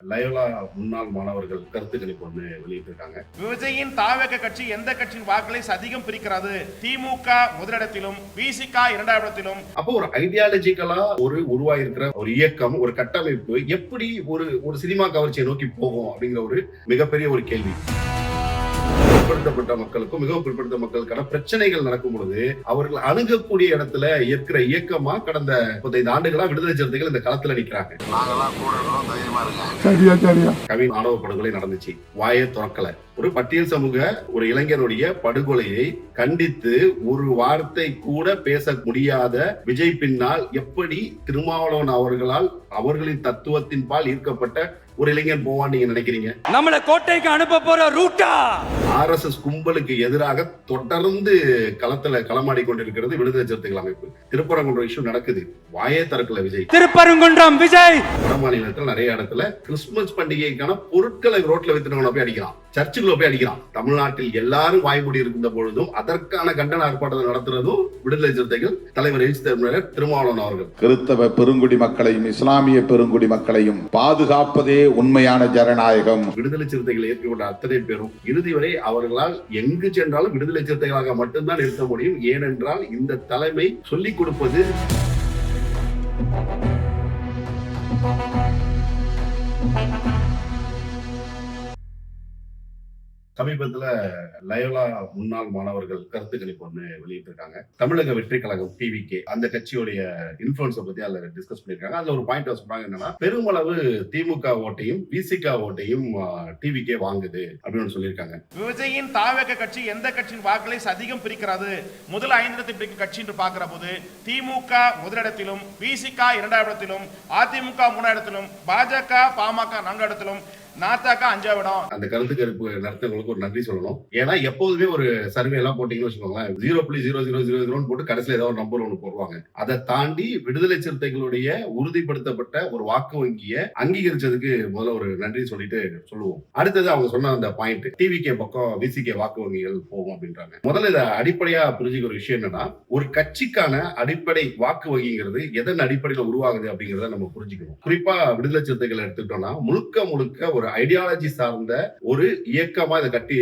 Loyola முன்னாள் மாணவர்கள் கருத்து கணிப்பு ஒன்று வெளியிட்டிருக்காங்க. விஜயின் தாவக கட்சி எந்த கட்சியின் வாக்களை அதிகம் பிரிக்கிறது? திமுக முதலிடத்திலும், விசிக இரண்டாம் இடத்திலும். அப்போ ஒரு ஐடியாலஜிக்கலா ஒரு உருவாயிருக்கிற ஒரு இயக்கம், ஒரு கட்டமைப்பு எப்படி ஒரு சினிமா கவர்ச்சியை நோக்கி போகும் அப்படிங்கிற ஒரு மிகப்பெரிய ஒரு கேள்வி. பிற்படுத்தப்பட்ட மக்களுக்கும் மிகவும் பிற்படுத்த மக்களுக்கான பிரச்சனைகள் நடக்கும் பொழுது அவர்கள் அணுகக்கூடிய இடத்துல இருக்கிற இயக்கமா கடந்த 35 ஆண்டுகளா விடுதலை சிறுத்தைகள் இந்த களத்துல நிக்கிறாங்க. கவின் ஆணவ படுகொலை நடந்துச்சு, வாயே துறக்கல. ஒரு பட்டியல் சமூக ஒரு இளைஞனுடைய படுகொலையை கண்டித்து ஒரு வார்த்தை கூட பேச முடியாத விஜய் பின்னால் எப்படி திருமாவளவன் அவர்களால் அவர்களின் தத்துவத்தின் பால் ஈர்க்கப்பட்ட ஒரு இளைஞன் போவான்னு நீங்க நினைக்கிறீங்க? நம்மள கோட்டைக்கு அனுப்ப போற ரூட்டா RSS கும்பலுக்கு எதிராக தொடர்ந்து களத்துல களமாடி கொண்டிருக்கிறது விடுதலை சிறுத்தைகள் அமைப்பு. திருப்பரங்குன்றம் இஷ்யூ நடக்குது, வாயே திறக்கல விஜய். திருப்பரங்குன்றம் விஜய் வட மாநிலத்தில் நிறைய இடத்துல கிறிஸ்துமஸ் பண்டிகைக்கான பொருட்களை ரோட்ல வித்துனவன போய் அடிக்கிறான், சர்ச்சுக்குள்ள போய் அடிக்கிறான். தமிழ்நாட்டில் எல்லாரும் வாய்மூடி இருந்த பொழுதும் அதற்கான கண்டன ஆர்ப்பாட்டத்தை நடத்துறதும் விடுதலை சிறுத்தைகள் தலைவர் திருமாவளவன் அவர்கள். கிறிஸ்தவ பெருங்குடி மக்களையும் இஸ்லாமிய பெருங்குடி மக்களையும் பாதுகாப்பதே உண்மையான ஜனநாயகம். விடுதலை சிறுத்தைகள் ஏற்றுக்கொண்ட அத்தனை பேரும் இறுதி வரை அவர்களால் எங்கு சென்றாலும் விடுதலை சிறுத்தைகளாக மட்டும்தான் இருக்க முடியும். ஏனென்றால் இந்த தலைமை சொல்லிக் கொடுப்பது சமீபத்துல லயோலா முன்னாள் மாணவர்கள் கருத்து கணிப்பு ஒன்று வெளியிட்டிருக்காங்க. தமிழக வெற்றி கழகம் TVK அந்த கட்சியுடைய இன்ஃபுளுன்ஸை பத்தி அதுல டிஸ்கஸ் பண்ணிருக்காங்க. அதுல ஒரு பாயிண்ட் சொல்றாங்க என்னன்னா, பெருமளவு திமுக ஓட்டையும் விசிக ஓட்டையும் TVK வாங்குது அப்படின்னு சொல்லியிருக்காங்க. விஜயின் தாவக கட்சி எந்த கட்சியின் வாக்களை அதிகம் பிரிக்கிறது? முதல் 5 இடத்தை பிரிக்கும் கட்சி என்று பார்க்கிற போது திமுக முதலிடத்திலும், விசிக இரண்டாம் இடத்திலும், அதிமுக 3ஆம் இடத்திலும், பாஜக பாமக 4ஆம் இடத்திலும், நாத்தாக்க 5ஆம் இடம். அந்த கருத்து கணிப்பு நடத்தவங்களுக்கு ஒரு நன்றி சொல்லணும். ஏன்னா எப்போதுமே ஒரு சர்வே எல்லாம் போட்டீங்கன்னு வச்சுக்கோங்களேன், 0.0000 போட்டு கடைசியில் ஏதாவது ஒரு நம்பர் ஒன்று போடுவாங்க. அதை தாண்டி விடுதலை சிறுத்தைகளுடைய உறுதிப்படுத்தப்பட்ட ஒரு வாக்கு வங்கியை அங்கீகரிச்சதுக்கு முதல்ல ஒரு நன்றி சொல்லிட்டு சொல்லுவோம். அடுத்தது அவங்க சொன்ன அந்த பாயிண்ட், TVK பக்கம் விசிக வாக்கு வங்கிகள் போகும் அப்படின்றாங்க. முதல்ல இதை அடிப்படையா புரிஞ்சுக்கிற ஒரு விஷயம் என்னன்னா, ஒரு கட்சிக்கான அடிப்படை வாக்கு வங்கிங்கிறது எதன் அடிப்படையில் உருவாகுது அப்படிங்கிறத நம்ம புரிஞ்சுக்கணும். குறிப்பா விடுதலை சிறுத்தைகளை எடுத்துக்கிட்டோம்னா முழுக்க ஒரு ஐடியாலஜி சார்ந்த ஒரு இயக்கமா இதை கட்டி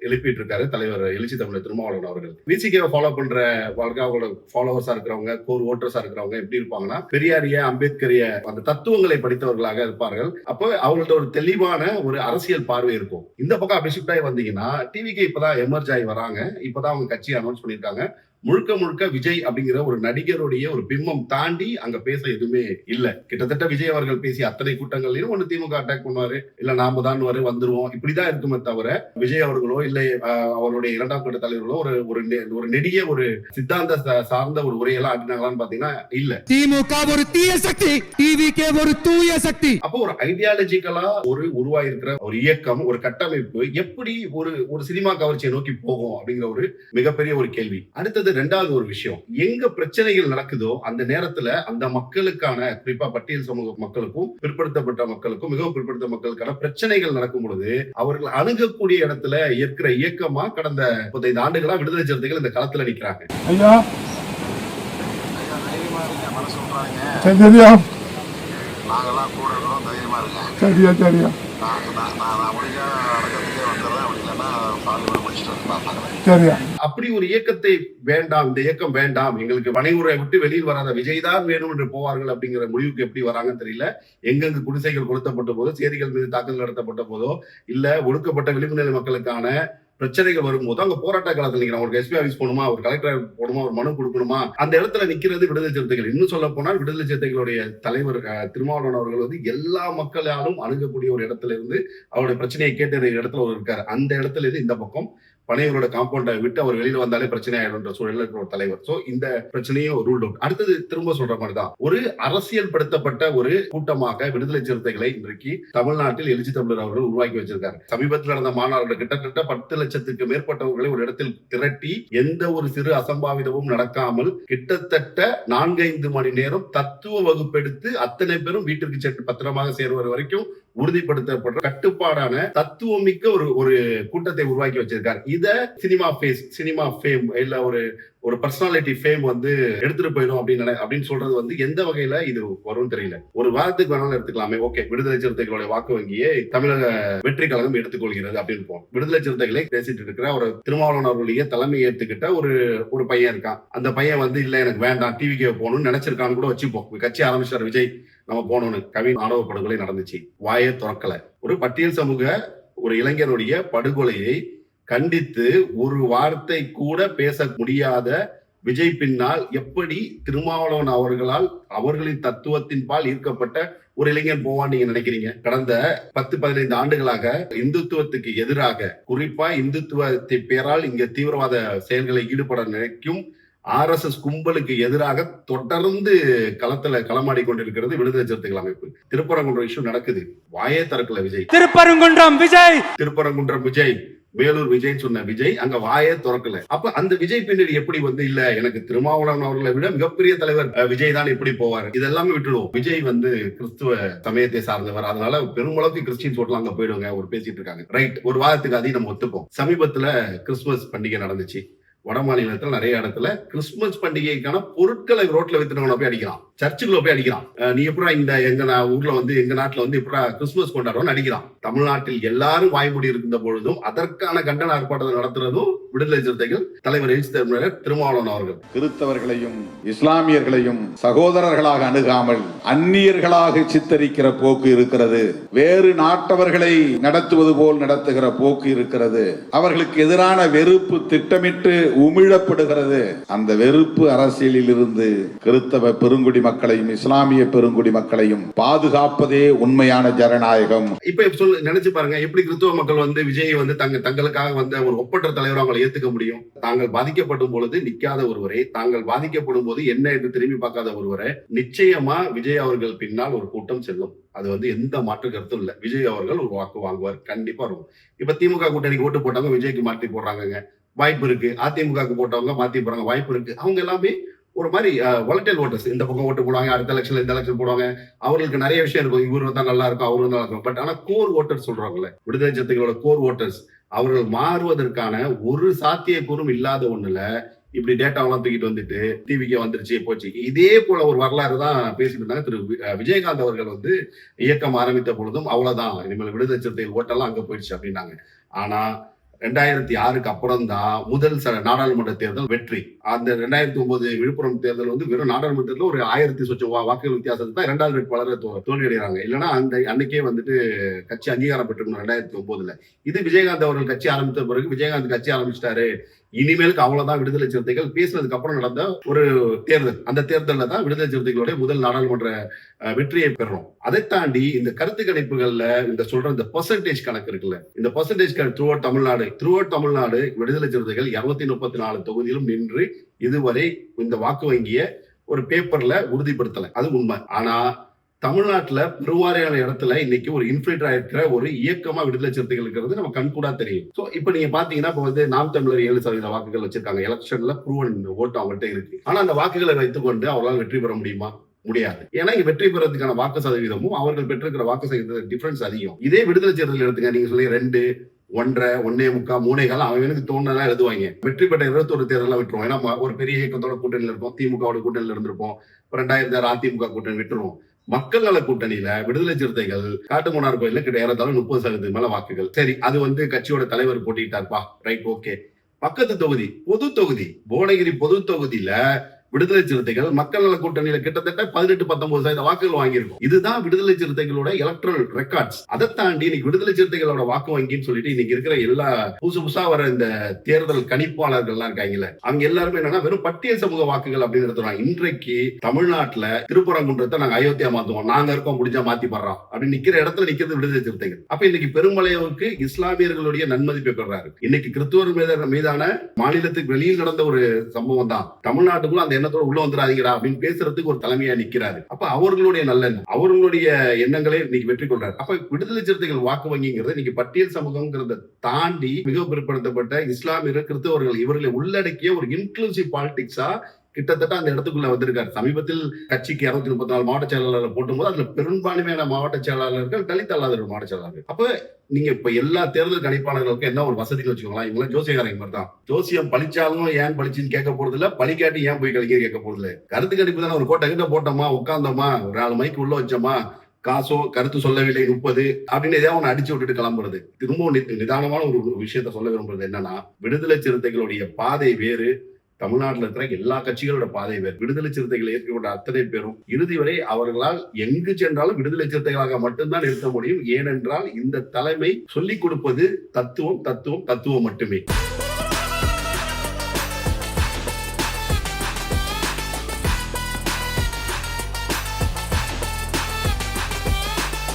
எழுப்பிட்டு இருக்காரு தலைவர் எழுச்சி தமிழர் திருமாவளவன் அவர்கள். விசிகேவை ஃபாலோ பண்ற அவங்களோட ஃபாலோவர்ஸா இருக்கிறவங்க, கோர் ஓட்டர்ஸா இருக்கிறவங்க எப்படி இருப்பாங்கன்னா, பெரியாரிய அம்பேத்கரிய அந்த தத்துவங்களை படித்தவர்களாக இருப்பார்கள். அப்போ அவங்கள்ட்ட ஒரு தெளிவான ஒரு அரசியல் பார்வை இருக்கும். இந்த பக்கம் அப்படி ஷிஃப்ட் ஆகி வந்தீங்கன்னா TVK இப்பதான் எமர்ஜ் ஆகி வராங்க. இப்பதான் அவங்க கட்சி அனௌன்ஸ் பண்ணிருக்காங்க. முழுக்க விஜய் அப்படிங்கிற ஒரு நடிகருடைய ஒரு பிம்பம் தாண்டி அங்க பேச எதுவுமே இல்ல. கிட்டத்தட்ட விஜய் அவர்கள் பேசிய அத்தனை கூட்டங்களையும் ஒண்ணு திமுக அட்டாக் பண்ணுவாரு, இல்ல நாம தான் வந்துருவோம், இப்படிதான் இருக்குமே தவிர விஜய் அவர்களோ இல்ல அவருடைய 2ஆம் கட்ட தலைவர்களோ ஒரு நெடிய ஒரு சித்தாந்த சார்ந்த ஒரு உரையெல்லாம் ஆட்டினாங்களான்னு பாத்தீங்கன்னா இல்ல. திமுக ஒரு தீய சக்தி, TVK ஒரு தூய சக்தி. அப்போ ஒரு ஐடியாலஜிக்கலா ஒரு உருவாயிருக்கிற ஒரு இயக்கம், ஒரு கட்டமைப்பு எப்படி ஒரு சினிமா கவர்ச்சியை நோக்கி போகும் அப்படிங்கிற ஒரு மிகப்பெரிய ஒரு கேள்வி. அடுத்தது 2வது ஒரு விஷயம், எங்க பிரச்சனைகள் நடக்குதோ அந்த நேரத்துல அந்த மக்களுக்கான, குறிப்பா பட்டியல் சமூக மக்களுக்கும் பிற்படுத்தப்பட்ட மக்களுக்கும் மிகவும் பிற்படுத்த மக்களுக்கான பிரச்சனைகள் நடக்கும் பொழுது அவர்கள் அணுகக்கூடிய இடத்துல இருக்கிற இயக்கமா கடந்த 35 ஆண்டுகளா விடுதலை சிறுத்தைகள் இந்த களத்துல நிக்கிறாங்க. ஐயா சரியா சரியா சரியா அப்படி ஒரு இயக்கத்தை வேண்டாம், இந்த இயக்கம் வேண்டாம், எங்களுக்கு பனையூரை விட்டு வெளியில் வராத விஜய் தான் வேணும் என்று போவார்கள் அப்படிங்கிற முடிவுக்கு எப்படி வராங்கன்னு தெரியல. எங்கெங்கு குடிசைகள் கொளுத்தப்பட்ட போதோ, சேரிகள் மீது தாக்குதல் நடத்தப்பட்ட போதோ, இல்ல ஒடுக்கப்பட்ட விளிம்பு நிலை மக்களுக்கான பிரச்சனைகள் வரும்போது அங்க போராட்ட காலத்தில் நிற்கிறாங்க. ஒரு SP ஆஃபீஸ் போகணுமா, ஒரு கலெக்டர் போகணுமா, ஒரு மனு கொடுக்கணுமா, அந்த இடத்துல நிக்கிறது விடுதலை சிறுத்தைகள். இன்னும் சொல்ல போனால் விடுதலை சிறுத்தைகளுடைய தலைவர் திருமாவளவன் அவர்கள் எல்லா மக்களாலும் அணுகக்கூடிய ஒரு இடத்துல இருந்து அவருடைய பிரச்சனையை கேட்ட இடத்துல ஒரு இருக்காரு. அந்த இடத்துல இருந்து இந்த பக்கம் பனையூரோட காம்பவுண்டை விட்டு அவர் வெளியில வந்தாலே பிரச்சனை ஆயிடும்ன்ற சூழல்ல இருக்கிற ஒரு தலைவர். சோ இந்த பிரச்சனையும் ரூல்ட் அவுட். அடுத்தது திரும்ப சொல்ற மாதிரி தான் ஒரு அரசியல் படுத்தப்பட்ட ஒரு கூட்டமாக விடுதலை சிறுத்தைகளை இன்றைக்கு தமிழ்நாட்டில் எழுச்சி தமிழர் அவர்கள் உருவாக்கி வச்சிருக்காரு. சமீபத்தில் நடந்த மாநாடு கிட்டத்தட்ட 10 லட்சத்துக்கு மேற்பட்டவர்களை ஒரு இடத்தில் திரட்டி எந்த ஒரு சிறு அசம்பாவிதமும் நடக்காமல் கிட்டத்தட்ட 4-5 மணி நேரம் தத்துவ வகுப்பெடுத்து அத்தனை பேரும் வீட்டிற்கு சென்று பத்திரமாக சேருவது வரைக்கும் உறுதிப்படுத்தப்பட்ட கட்டுப்பாடான தத்துவமிக்க ஒரு கூட்டத்தை உருவாக்கி வச்சிருக்காரு. இத சினிமா ஃபேம் இல்ல ஒரு பர்சனாலிட்டி ஃபேம் வந்து எடுத்துட்டு போயிடும் அப்படின்னு சொல்றது வந்து எந்த வகையில இது வரும்னு தெரியல. ஒரு வாரத்துக்கு வேணாலும் எடுத்துக்கலாமே, ஓகே விடுதலை சிறுத்தைகளுடைய வாக்கு வங்கியை தமிழக வெற்றி கழகம் எடுத்துக்கொள்கிறது அப்படின்னு போம். விடுதலை சிறுத்தைகளை பேசிட்டு இருக்கிற ஒரு திருமாவளவன் அவர்களுடைய தலைமை ஏற்றுக்கிட்ட ஒரு பையன் இருக்கான். அந்த பையன் வந்து இல்ல எனக்கு வேண்டாம் டிவிக்கு போகணும்னு நினைச்சிருக்கான்னு கூட வச்சுப்போம். கட்சி ஆரம்பிச்சார் விஜய், நம்ம போனோம்னு. கவின் ஆணவ படுகொலை நடந்துச்சு, வாயே திறக்கல. ஒரு பட்டியல் சமூக ஒரு இளைஞனுடைய படுகொலையை கண்டித்து ஒரு வார்த்தை கூட பேச முடியாத விஜய் பின்னால் எப்படி திருமாவளவன் அவர்களால் அவர்களின் தத்துவத்தின் பால் ஈர்க்கப்பட்ட ஒரு இளைஞன் போவான்னு நீங்க நினைக்கிறீங்க? கடந்த 10-15 ஆண்டுகளாக இந்துத்துவத்துக்கு எதிராக, குறிப்பா இந்துத்துவத்தை பேரால் இங்க தீவிரவாத செயல்களை ஈடுபட நினைக்கும் RSS கும்பலுக்கு எதிராக தொடர்ந்து களமாடி கொண்டிருக்கிறது விடுதலை சிறுத்தைகள் அமைப்பு. திருப்பரங்குன்றம் இஷ்யூ நடக்குது, வாயே திறக்கல விஜய். திருப்பரங்குன்றம் விஜய், வேலூர் விஜய் சொன்ன விஜய் அங்க வாயே திறக்கல. அப்ப அந்த விஜய் பின்னாடி எப்படி வந்து இல்ல எனக்கு திருமாவளவன் அவர்களை விட மிகப்பெரிய தலைவர் விஜய் தான் எப்படி போவார், இதெல்லாமே விட்டுடுவோம். விஜய் வந்து கிறிஸ்துவ சமயத்தை சார்ந்தவர், அதனால பெருமளவுக்கு கிறிஸ்டின் ஓட்டலாம் அங்க போயிடுவாங்க ஒரு பேசிட்டு இருக்காங்க. ரைட், ஒரு வாரத்துக்கு அதையும் நம்ம ஒத்துப்போம். சமீபத்துல கிறிஸ்துமஸ் பண்டிகை நடந்துச்சு. வட மாநிலத்தில் நிறைய இடத்துல கிறிஸ்துமஸ் பண்டிகைக்கான பொருட்களை ரோட்ல வித்துனவன போய் அடிக்கிறான், சர்ச்சுக்குள்ள போய் அடிக்கிறான். நீ எப்படா எங்க ஊர்ல வந்து எங்க நாட்டுல வந்து எப்படா கிறிஸ்துமஸ் கொண்டாடுறோம்னு அடிக்கிறான். தமிழ்நாட்டில் எல்லாரும் வாய்மூடி இருந்த பொழுதும் அதற்கான கண்டன ஆர்ப்பாட்டத்தை நடத்துறதும் விடுதலை சிறுத்தைகள் தலைவர் திருமாவளவன் அவர்கள். கிறிஸ்தவர்களையும் இஸ்லாமியர்களையும் சகோதரர்களாக அணுகாமல் அந்நியர்களாக சித்தரிக்கிற போக்கு இருக்கிறது. வேறு நாட்டவர்களை நடத்துவது போல் நடத்துகிற போக்கு இருக்கிறது. அவர்களுக்கு எதிரான வெறுப்பு திட்டமிட்டு உமிழப்படுகிறது. அந்த வெறுப்பு அரசியலில் இருந்து கிறிஸ்தவ பெருங்குடி மக்களையும் இஸ்லாமிய பெருங்குடி மக்களையும் பாதுகாப்பதே உண்மையான ஜனநாயகம். இப்ப நினைச்சு பாருங்க, எப்படி கிறிஸ்தவ மக்கள் வந்து விஜய் வந்து தங்களுக்காக வந்த ஒரு ஒப்பற்ற தலைவர் அவங்களை ஏத்துக்க முடியும்? தாங்கள் பாதிக்கப்படும் பொழுது நிக்காத ஒருவரை, தாங்கள் பாதிக்கப்படும் போது என்ன என்று திரும்பி பார்க்காத ஒருவரை நிச்சயமா விஜய் அவர்கள் பின்னால் ஒரு கூட்டம் செல்லும். அது வந்து எந்த மாற்று கருத்தும் இல்ல. விஜய் அவர்கள் ஒரு வாக்கு வாங்குவார், கண்டிப்பா இருக்கும். இப்ப திமுக கூட்டணிக்கு ஓட்டு போட்டவங்க விஜய்க்கு மாற்றி போடுறாங்க, வாய்ப்பு இருக்கு. அதிமுக போட்டவங்க மாத்தி போறாங்க, வாய்ப்பு இருக்கு. அவங்க எல்லாமே ஒரு மாதிரி வாலட்டைல் ஓட்டர்ஸ். இந்த பக்கம் ஓட்டு போடுவாங்க, அடுத்த எலெக்ஷன்ல இந்த எலெக்ஷன் போடுவாங்க. அவர்களுக்கு நிறைய விஷயம் இருக்கும், இவர் வந்தா நல்லா இருக்கும், அவர் வந்தா நல்லா இருக்கும். பட் ஆனா கோர் ஓட்டர்ஸ் சொல்றாங்கல்ல, விடுதலை சிறுத்தைகளோட கோர் ஓட்டர்ஸ், அவர்கள் மாறுவதற்கான ஒரு சாத்தியக்கூறும் இல்லாத ஒண்ணுல இப்படி டேட்டாவெல்லாம் தூக்கிட்டு வந்துட்டு டிவிக்கு வந்துருச்சு போச்சு. இதே போல ஒரு வரலாறு தான் பேசிட்டு இருந்தாங்க. திரு விஜயகாந்த் அவர்கள் வந்து இயக்கம் ஆரம்பித்த பொழுதும் அவ்வளவுதான், இனிமேல் விடுதலை சிறுத்தைகள் ஓட்டெல்லாம் அங்க போயிடுச்சு அப்படின்னாங்க. ஆனா 2006க்கு அப்புறம் தான் முதல் நாடாளுமன்ற தேர்தல் வெற்றி. அந்த 2009 விழுப்புரம் தேர்தல் வந்து வெறும் நாடாளுமன்றத்தில் ஒரு 1000 சொச்ச வாக்குகள் வித்தியாசத்தை தான் 2வது வேட்பாளர் தோல்வியடைகிறாங்க. இல்லைன்னா அன்னைக்கே வந்துட்டு கட்சி அங்கீகாரம் பெற்றிருக்கணும் 2009. இது விஜயகாந்த் அவர்கள் கட்சி ஆரம்பித்த பிறகு விஜயகாந்த் கட்சி ஆரம்பிச்சிட்டாரு, இனிமேலுக்கு அவ்வளவுதான் விடுதலை சிறுத்தைகள் பேசினதுக்கு அப்புறம் நடந்த ஒரு தேர்தல். அந்த தேர்தலில் தான் விடுதலை சிறுத்தைகளுடைய முதல் நாடாளுமன்ற வெற்றியை பெறணும். அதை தாண்டி இந்த கருத்து கணிப்புகள்ல இந்த சொல்ற இந்த பெர்சன்டேஜ் கணக்கு இருக்குல்ல, இந்த பெர்சன்டேஜ் த்ரூ அவுட் தமிழ்நாடு விடுதலை சிறுத்தைகள் 234 தொகுதியிலும் நின்று இதுவரை இந்த வாக்கு வங்கிய ஒரு பேப்பர்ல உறுதிப்படுத்தல, அது உண்மை. ஆனா தமிழ்நாட்டுல பெருவாரியான இடத்துல இன்னைக்கு ஒரு இன்ஃபில்ட்ரா இருக்கிற ஒரு இயக்கமா விடுதலை சிறுத்தைகள் இருக்கிறது நம்ம கண்கூடா தெரியும். சோ இப்ப நீங்க பாத்தீங்கன்னா இப்ப வந்து நாம் தமிழர் 7% வாக்குகள் வச்சிருக்காங்க. எலெக்ஷன்ல ப்ரூவன் ஓட்டு அவங்கள்ட்ட இருக்கு. ஆனா அந்த வாக்குகளை வைத்துக்கொண்டு அவர்களால் வெற்றி பெற முடியுமா? முடியாது. ஏன்னா இங்க வெற்றி பெறதுக்கான வாக்கு சதவீதமும் அவர்கள் பெற்றிருக்கிற வாக்கு சதவீத டிஃபரன்ஸ் அதிகம். இதே விடுதலை சிறுத்தைகள் எடுத்துங்க, நீங்க சொல்லி 2, 1.5, 1.25, 3 அவனுக்கு தோணுதான் எழுதுவாங்க. வெற்றி பெற்ற 21 தேர்தலாம் விட்டுருவோம். ஏன்னா ஒரு பெரிய இயக்கத்தோட கூட்டணியில இருக்கும், திமுகவோட கூட்டணியில இருந்திருப்போம். 2006 அதிமுக கூட்டணி விட்டுருவோம். மக்கள் நல கூட்டணியில விடுதலை சிறுத்தைகள் காட்டுமன்னார் கோயில கிட்ட 30% மேல வாக்குகள். சரி, அது வந்து கட்சியோட தலைவர் போட்டிட்டார்ப்பா, ரைட், ஓகே. பக்கத்து தொகுதி பொது தொகுதி புவனகிரி பொது தொகுதியில விடுதலை சிறுத்தைகள் மக்கள் நல கூட்டணியில கிட்டத்தட்ட 18-19% வாக்குகள் வாங்கியிருக்கும். இதுதான் விடுதலை சிறுத்தைகளோட எலக்ட்ரல் ரெக்கார்ட்ஸ். அதை தாண்டி இன்னைக்கு விடுதலை சிறுத்தைகளோட வாக்கு வங்கின்னு சொல்லிட்டு இன்னைக்கு இருக்கிற எல்லா புதுசா வர இந்த தேர்தல் கணிப்பாளர்கள் எல்லாம் இருக்காங்கல்ல, அவங்க எல்லாருமே என்னன்னா வெறும் பட்டியல் சமூக வாக்குகள் அப்படின்னு எடுத்துறாங்க. இன்றைக்கு தமிழ்நாட்டுல திருப்பரங்குன்றத்தை நாங்க அயோத்தியா மாத்துவோம், நாங்க இருக்கோம், முடிஞ்சா மாத்தி படுறோம் அப்படின்னு நிக்கிற இடத்துல நிக்கிறது விடுதலை சிறுத்தைகள். அப்ப இன்னைக்கு பெருமளவுக்கு இஸ்லாமியர்களுடைய நன்மதிப்பை பெறாரு. இன்னைக்கு கிறிஸ்துவர் மீதான மாநிலத்துக்கு வெளியில் நடந்த ஒரு சம்பவம் தான் தமிழ்நாட்டுக்குள்ள அந்த எண்ணத்தோட உள்ள வந்துடாதீங்கடா அப்படின்னு பேசுறதுக்கு ஒரு தலைமையா நிக்கிறாரு. அப்ப அவர்களுடைய நல்லெண்ணம், அவர்களுடைய எண்ணங்களே இன்னைக்கு வெற்றி கொள்றாரு. அப்ப விடுதலை சிறுத்தைகள் வாக்கு வங்கிங்கிறது இன்னைக்கு பட்டியல் சமூகம்ங்கிறத தாண்டி மிக பிற்படுத்தப்பட்ட இஸ்லாமியர்கள், கிறிஸ்தவர்கள் இவர்களை உள்ளடக்கிய ஒரு இன்க்ளூசிவ் பாலிடிக்ஸா கிட்டத்தட்ட அந்த இடத்துக்குள்ள வந்திருக்காரு. சமீபத்தில் கட்சிக்கு 234 மாவட்ட செயலாளர்கள் போட்டும்போது அதுல பெரும்பான்மையான மாவட்ட செயலாளர்கள் தலித் அல்லாத மாவட்ட செயலாளர்கள். அப்ப நீங்க இப்ப எல்லா தேர்தல் கணிப்பாளர்களுக்கும் என்ன ஒரு வசதின்னு வச்சுக்கோங்களேன், இவங்க ஜோசியக்காரங்க மாதிரி தான். ஜோசியம் பழிச்சாலும் ஏன் பழிச்சுன்னு கேட்க போறது இல்ல, பழிக்காட்டி ஏன் போய் கழிக்க கேட்க போறது இல்ல. கருத்து கணிப்பு தானே, ஒரு கோட்டை கிட்ட போட்டோமா, உட்கார்ந்தோமா, ஒரு 4 மைக்கு உள்ள வச்சோமா, காசோ கருத்து சொல்லவில்லை 30 அப்படின்னு ஏதாவது ஒன்று அடிச்சு விட்டுட்டு கிளம்புறது. திரும்பவும் நிதானமான ஒரு விஷயத்த சொல்ல விரும்புறது என்னன்னா, விடுதலை சிறுத்தைகளுடைய பாதை வேறு, தமிழ்நாட்டில் இருக்கிற எல்லா கட்சிகளோட பாதை வேறு. விடுதலை சிறுத்தைகளை ஏற்றுக்கொண்ட அத்தனை பேரும் இறுதி வரை அவர்களால் எங்கு சென்றாலும் விடுதலை சிறுத்தைகளாக மட்டும்தான் இருக்க முடியும். ஏனென்றால் இந்த தலைமை சொல்லிக் கொடுப்பது தத்துவம் தத்துவம் தத்துவம் மட்டுமே.